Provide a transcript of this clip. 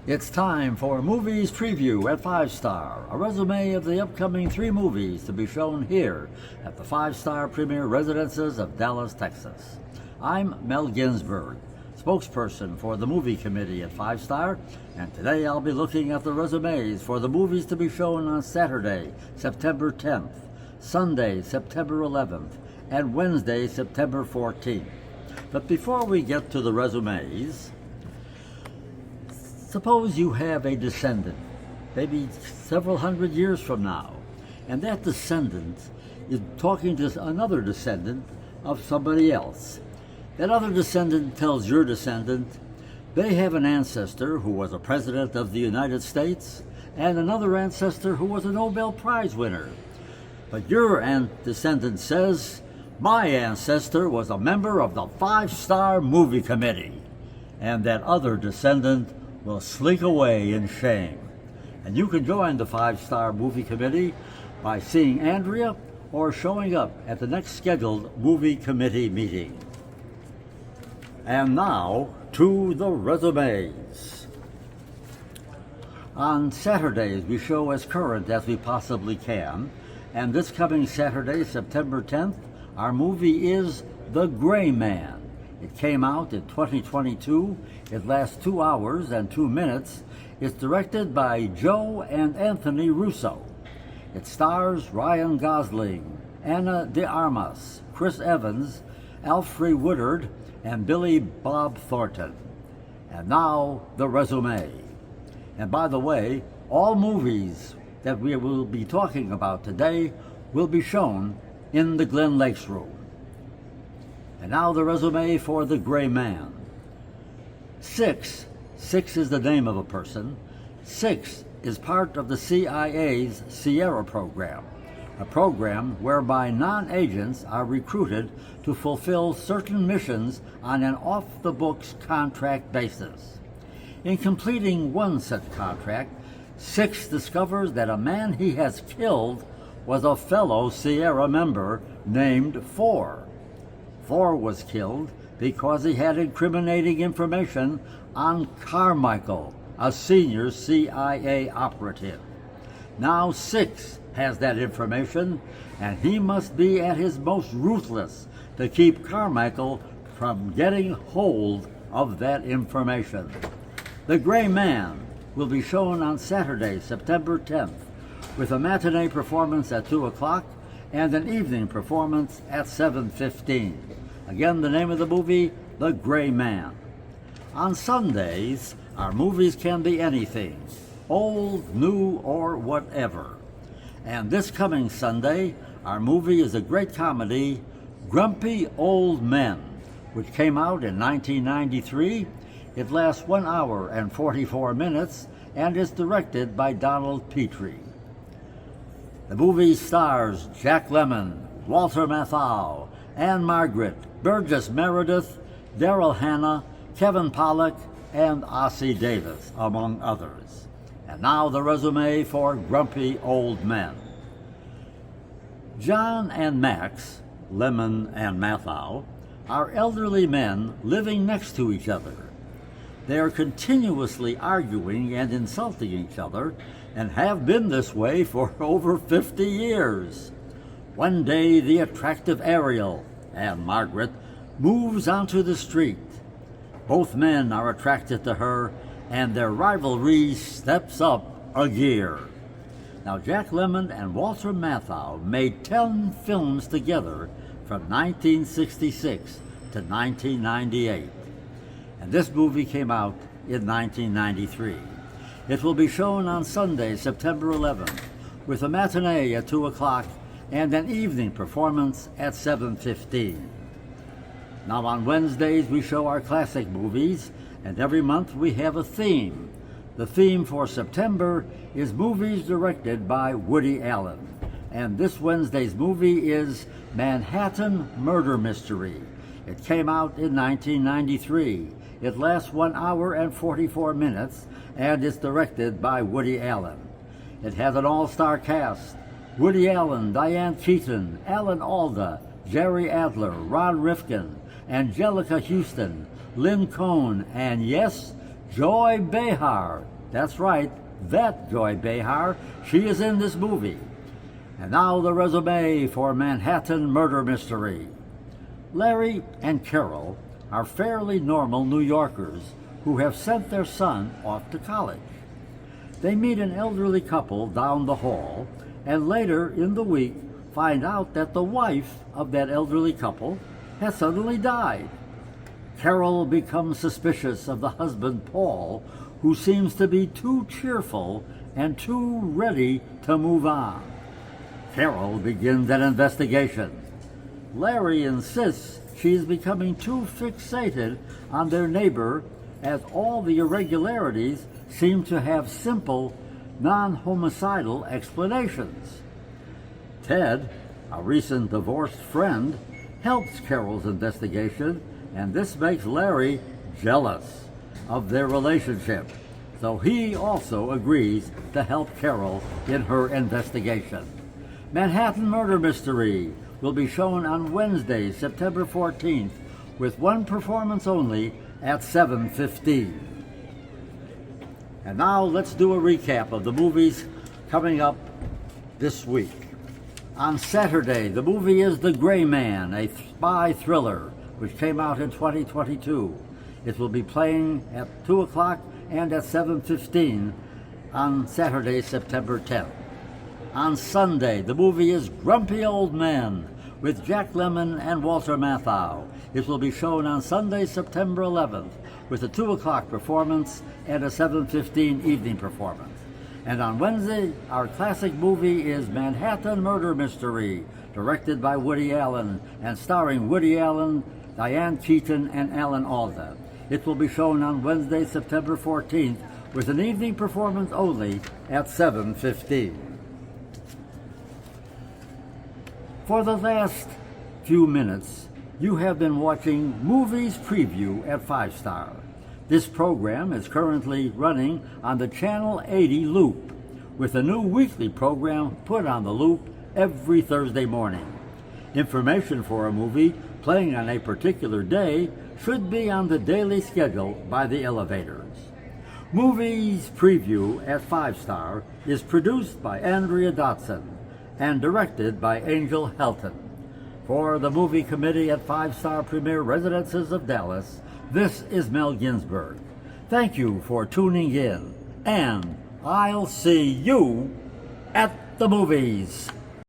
It's time for Movies Preview at 5 Star, a resume of the upcoming 3 movies to be shown here at the 5 Star Premier Residences of Dallas, Texas. I'm Mel Ginsberg, spokesperson for the movie committee at 5 Star, and today I'll be looking at the resumes for the movies to be shown on Saturday, September 10th, Sunday, September 11th, and Wednesday, September 14th. But before we get to the resumes, suppose you have a descendant, maybe several hundred years from now, and that descendant is talking to another descendant of somebody else. That other descendant tells your descendant they have an ancestor who was a president of the United States and another ancestor who was a Nobel Prize winner. But your descendant says, my ancestor was a member of the 5 Star Movie Committee. And that other descendant will slink away in shame. And you can join the 5 Star Movie Committee by seeing Andrea or showing up at the next scheduled movie committee meeting. And now to the resumes. On Saturdays, we show as current as we possibly can, and this coming Saturday, September 10th, our movie is The Gray Man. It came out in 2022. It lasts 2 hours and 2 minutes. It's directed by Joe and Anthony Russo. It stars Ryan Gosling, Ana de Armas, Chris Evans, Alfre Woodard, and Billy Bob Thornton. And now, the resume. And by the way, all movies that we will be talking about today will be shown in the Glen Lakes Room. And now the resume for The Gray Man. Six is the name of a person. Six is part of the CIA's Sierra program, a program whereby non-agents are recruited to fulfill certain missions on an off-the-books contract basis. In completing one such contract, Six discovers that a man he has killed was a fellow Sierra member named Four. Four was killed because he had incriminating information on Carmichael, a senior CIA operative. Now Six has that information, and he must be at his most ruthless to keep Carmichael from getting hold of that information. The Gray Man will be shown on Saturday, September 10th, with a matinee performance at 2 o'clock and an evening performance at 7:15. Again, the name of the movie, The Gray Man. On Sundays, our movies can be anything, old, new, or whatever. And this coming Sunday, our movie is a great comedy, Grumpy Old Men, which came out in 1993. It lasts 1 hour and 44 minutes and is directed by Donald Petrie. The movie stars Jack Lemmon, Walter Matthau, Anne Margaret, Burgess Meredith, Daryl Hannah, Kevin Pollak, and Ossie Davis, among others. And now the resume for Grumpy Old Men. John and Max, Lemmon and Matthau, are elderly men living next to each other. They are continuously arguing and insulting each other and have been this way for over 50 years. One day, the attractive Ariel, Anne Margaret, moves onto the street. Both men are attracted to her, and their rivalry steps up a gear. Now, Jack Lemmon and Walter Matthau made 10 films together from 1966 to 1998. And this movie came out in 1993. It will be shown on Sunday, September 11th, with a matinee at 2 o'clock and an evening performance at 7:15. Now on Wednesdays, we show our classic movies, and every month we have a theme. The theme for September is movies directed by Woody Allen. And this Wednesday's movie is Manhattan Murder Mystery. It came out in 1993. It lasts 1 hour and 44 minutes and is directed by Woody Allen. It has an all-star cast: Woody Allen, Diane Keaton, Alan Alda, Jerry Adler, Ron Rifkin, Angelica Houston, Lynn Cohn, and yes, Joy Behar. That's right, that Joy Behar. She is in this movie. And now the resume for Manhattan Murder Mystery. Larry and Carol are fairly normal New Yorkers who have sent their son off to college. They meet an elderly couple down the hall and later in the week find out that the wife of that elderly couple has suddenly died. Carol becomes suspicious of the husband, Paul, who seems to be too cheerful and too ready to move on. Carol begins an investigation. Larry insists she is becoming too fixated on their neighbor, as all the irregularities seem to have simple, non-homicidal explanations. Ted, a recent divorced friend, helps Carol's investigation, and this makes Larry jealous of their relationship, so he also agrees to help Carol in her investigation. Manhattan Murder Mystery will be shown on Wednesday, September 14th, with one performance only at 7:15. And now let's do a recap of the movies coming up this week. On Saturday, the movie is The Gray Man, a spy thriller, which came out in 2022. It will be playing at 2 o'clock and at 7:15 on Saturday, September 10th. On Sunday, the movie is Grumpy Old Men with Jack Lemmon and Walter Matthau. It will be shown on Sunday, September 11th, with a 2 o'clock performance and a 7:15 evening performance. And on Wednesday, our classic movie is Manhattan Murder Mystery, directed by Woody Allen and starring Woody Allen, Diane Keaton, and Alan Alda. It will be shown on Wednesday, September 14th, with an evening performance only at 7:15. For the last few minutes, you have been watching Movies Preview at 5 Star. This program is currently running on the Channel 80 loop, with a new weekly program put on the loop every Thursday morning. Information for a movie playing on a particular day should be on the daily schedule by the elevators. Movies Preview at 5 Star is produced by Andrea Dotson and directed by Angel Helton. For the movie committee at 5 Star Premier Residences of Dallas, this is Mel Ginsberg. Thank you for tuning in, and I'll see you at the movies.